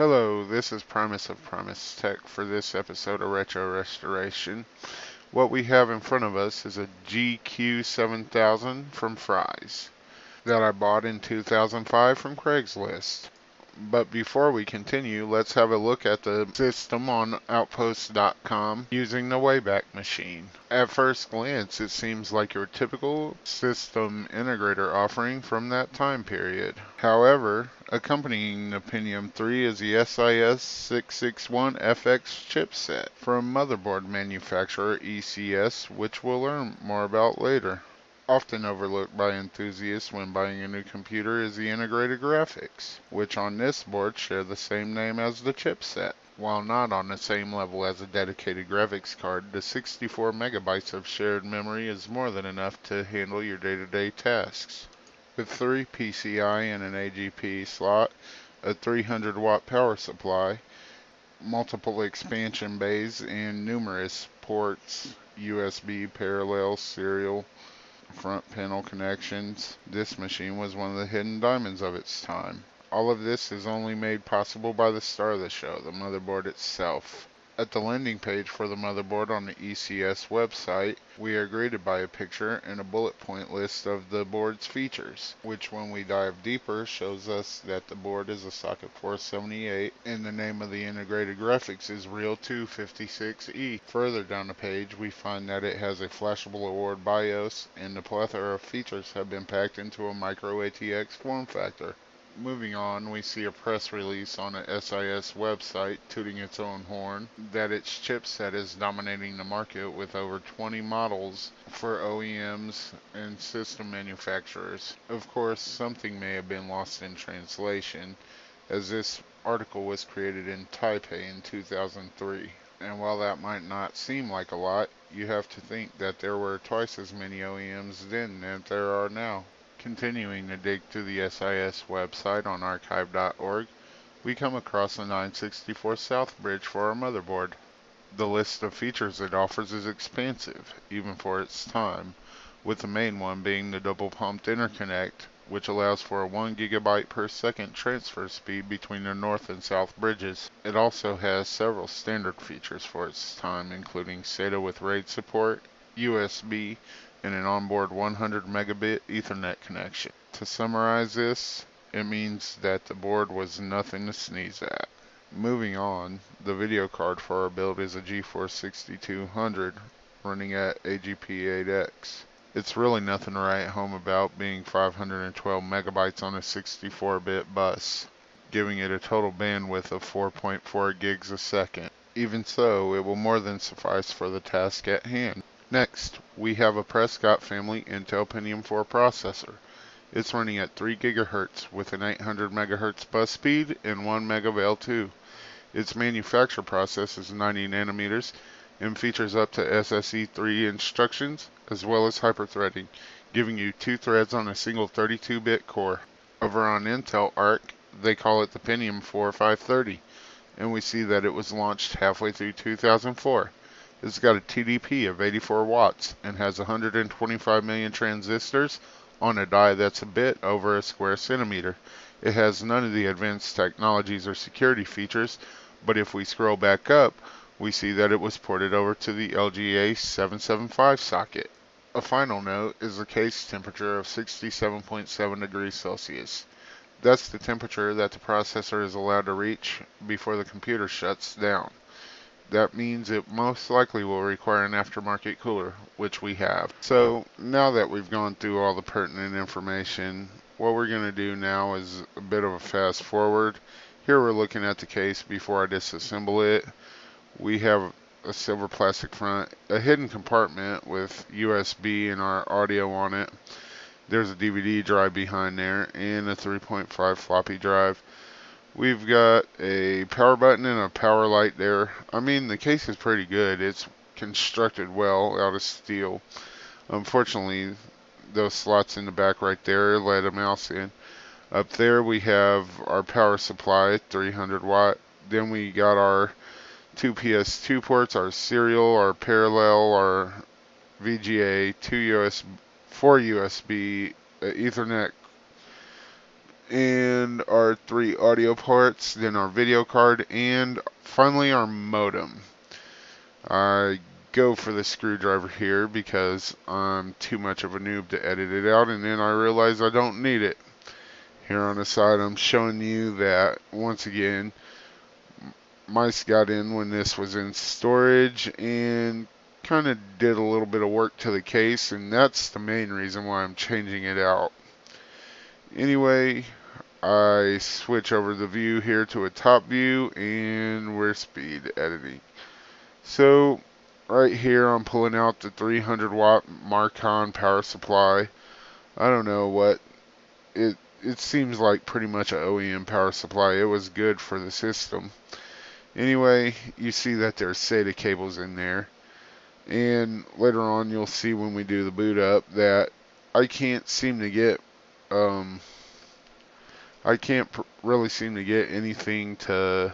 Hello, this is Primus of Primus Tech for this episode of Retro Restoration. What we have in front of us is a GQ7000 from Fry's that I bought in 2005 from Craigslist. But before we continue, let's have a look at the system on Outpost.com using the Wayback Machine. At first glance, it seems like your typical system integrator offering from that time period. However, accompanying the Pentium 3 is the SIS661FX chipset from motherboard manufacturer ECS, which we'll learn more about later. Often overlooked by enthusiasts when buying a new computer is the integrated graphics, which on this board share the same name as the chipset. While not on the same level as a dedicated graphics card, the 64 megabytes of shared memory is more than enough to handle your day-to-day tasks. With 3 PCI and an AGP slot, a 300 watt power supply, multiple expansion bays, and numerous ports, USB, parallel, serial, front panel connections, this machine was one of the hidden diamonds of its time. All of this is only made possible by the star of the show, the motherboard itself. At the landing page for the motherboard on the ECS website, we are greeted by a picture and a bullet point list of the board's features, which when we dive deeper shows us that the board is a socket 478 and the name of the integrated graphics is Real 256E. Further down the page, we find that it has a flashable award BIOS and a plethora of features have been packed into a micro ATX form factor. Moving on, we see a press release on a SIS website tooting its own horn that its chipset is dominating the market with over 20 models for OEMs and system manufacturers. Of course, something may have been lost in translation, as this article was created in Taipei in 2003. And while that might not seem like a lot, you have to think that there were twice as many OEMs then as there are now. Continuing to dig through the SIS website on archive.org, we come across a 964 South bridge for our motherboard. The list of features it offers is expansive, even for its time, with the main one being the double pumped interconnect, which allows for a 1 GB per second transfer speed between the north and south bridges. It also has several standard features for its time, including SATA with RAID support, USB, and an onboard 100 megabit Ethernet connection. To summarize this, it means that the board was nothing to sneeze at. Moving on, the video card for our build is a GeForce 6200 running at AGP8X. It's really nothing to write home about, being 512 megabytes on a 64-bit bus, giving it a total bandwidth of 4.4 gigs a second. Even so, it will more than suffice for the task at hand. Next, we have a Prescott family Intel Pentium 4 processor. It's running at 3 GHz with an 800 MHz bus speed and 1 MB/L2. Its manufacture process is 90 nanometers and features up to SSE3 instructions as well as hyperthreading, giving you 2 threads on a single 32-bit core. Over on Intel Arc, they call it the Pentium 4 530, and we see that it was launched halfway through 2004. It's got a TDP of 84 watts and has 125 million transistors on a die that's a bit over a square centimeter. It has none of the advanced technologies or security features, but if we scroll back up, we see that it was ported over to the LGA 775 socket. A final note is the case temperature of 67.7 degrees Celsius. That's the temperature that the processor is allowed to reach before the computer shuts down. That means it most likely will require an aftermarket cooler, which we have. So now that we've gone through all the pertinent information, what we're going to do now is a bit of a fast forward. Here we're looking at the case before I disassemble it. We have a silver plastic front, a hidden compartment with USB and our audio on it. There's a DVD drive behind there and a 3.5 floppy drive. We've got a power button and a power light there. I mean, the case is pretty good. It's constructed well out of steel. Unfortunately, those slots in the back right there let a mouse in. Up there we have our power supply, 300 watt. Then we got our 2 PS2 ports, our serial, our parallel, our VGA, 4 USB, Ethernet and our 3 audio ports, then our video card, and finally our modem. I go for the screwdriver here because I'm too much of a noob to edit it out, and then I realize I don't need it. Here on the side I'm showing you that, once again, mice got in when this was in storage and kind of did a little bit of work to the case, and that's the main reason why I'm changing it out. Anyway, I switch over the view here to a top view, and we're speed editing. So right here I'm pulling out the 300 watt Marcon power supply. I don't know what it seems like, pretty much a OEM power supply. It was good for the system. Anyway, you see that there's SATA cables in there, and later on you'll see when we do the boot up that I can't seem to get really seem to get anything to,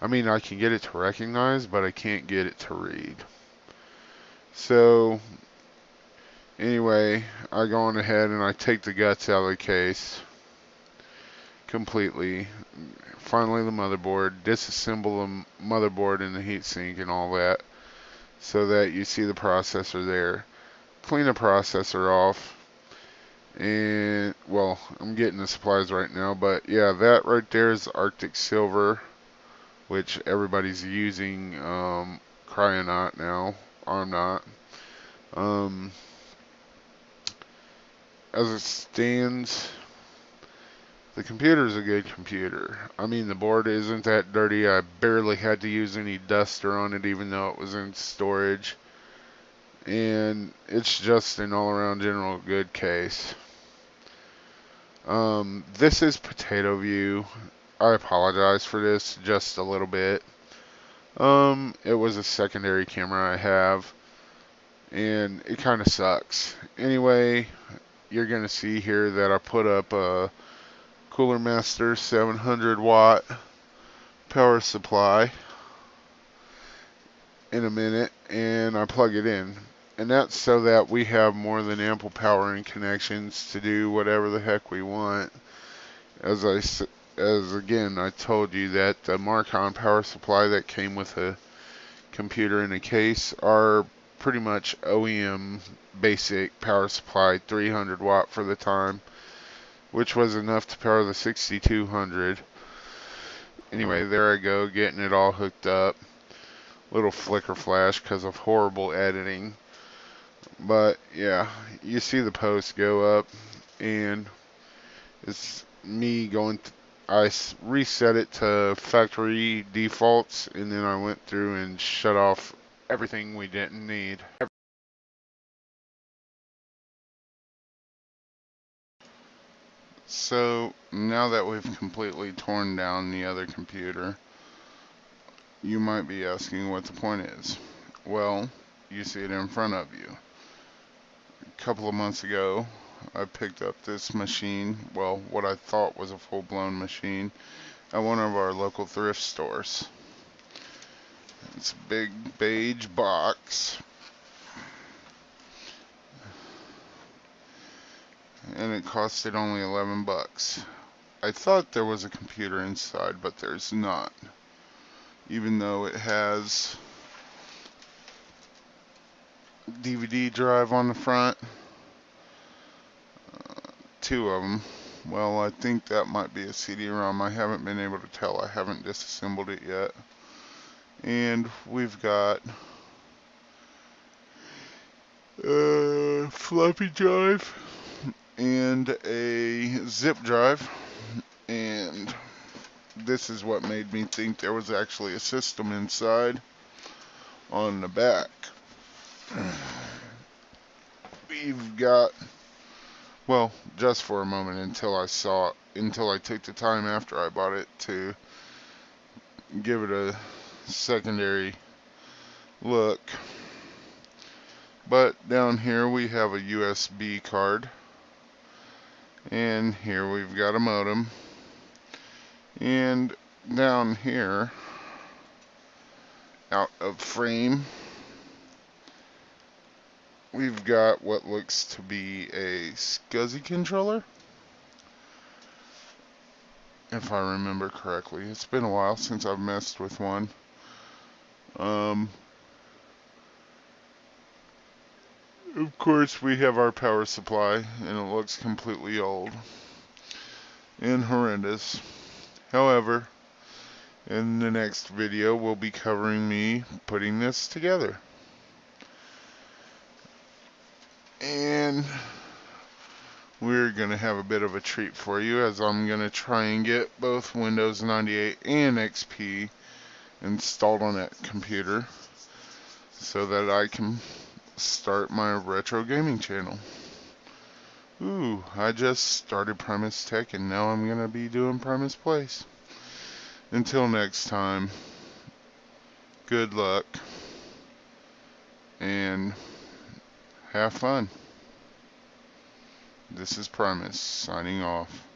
I mean, I can get it to recognize, but I can't get it to read. So anyway, I go on ahead and I take the guts out of the case completely. Finally, the motherboard, disassemble the motherboard and the heatsink and all that, so that you see the processor there. Clean the processor off, and well, I'm getting the supplies right now, but yeah, that right there is Arctic Silver, which everybody's using Cryonaut now. I'm not. As it stands, the computer's a good computer. I mean, the board isn't that dirty. I barely had to use any duster on it, even though it was in storage. And it's just an all-around general good case. This is Potato View. I apologize for this just a little bit. It was a secondary camera I have, and it kind of sucks. Anyway, you're going to see here that I put up a Cooler Master 700 watt power supply in a minute, and I plug it in. And that's so that we have more than ample power and connections to do whatever the heck we want. As again, I told you that the Marcon power supply that came with a computer in a case are pretty much OEM basic power supply, 300 watt for the time, which was enough to power the 6200. Anyway, there I go, getting it all hooked up. Little flicker flash because of horrible editing. But yeah, you see the post go up, and it's me going to, I reset it to factory defaults, and then I went through and shut off everything we didn't need. So now that we've completely torn down the other computer, you might be asking what the point is. Well, you see it in front of you. A couple of months ago, I picked up this machine, well, what I thought was a full-blown machine, at one of our local thrift stores. It's a big beige box, and it costed only 11 bucks. I thought there was a computer inside, but there's not. Even though it has DVD drive on the front, 2 of them. Well, I think that might be a CD-ROM. I haven't been able to tell. I haven't disassembled it yet. And we've got a floppy drive and a zip drive. And this is what made me think there was actually a system inside on the back. We've got, well, just for a moment until I took the time after I bought it to give it a secondary look. But down here we have a USB card, and here we've got a modem, and down here, out of frame, we've got what looks to be a SCSI controller. if I remember correctly. It's been a while since I've messed with one. Of course, we have our power supply, and it looks completely old and horrendous. However, in the next video, we'll be covering me putting this together. And we're going to have a bit of a treat for you, as I'm going to try and get both Windows 98 and XP installed on that computer so that I can start my retro gaming channel. Ooh, I just started Primus Tech and now I'm going to be doing Primus Place. Until next time, good luck and have fun. This is Primus signing off.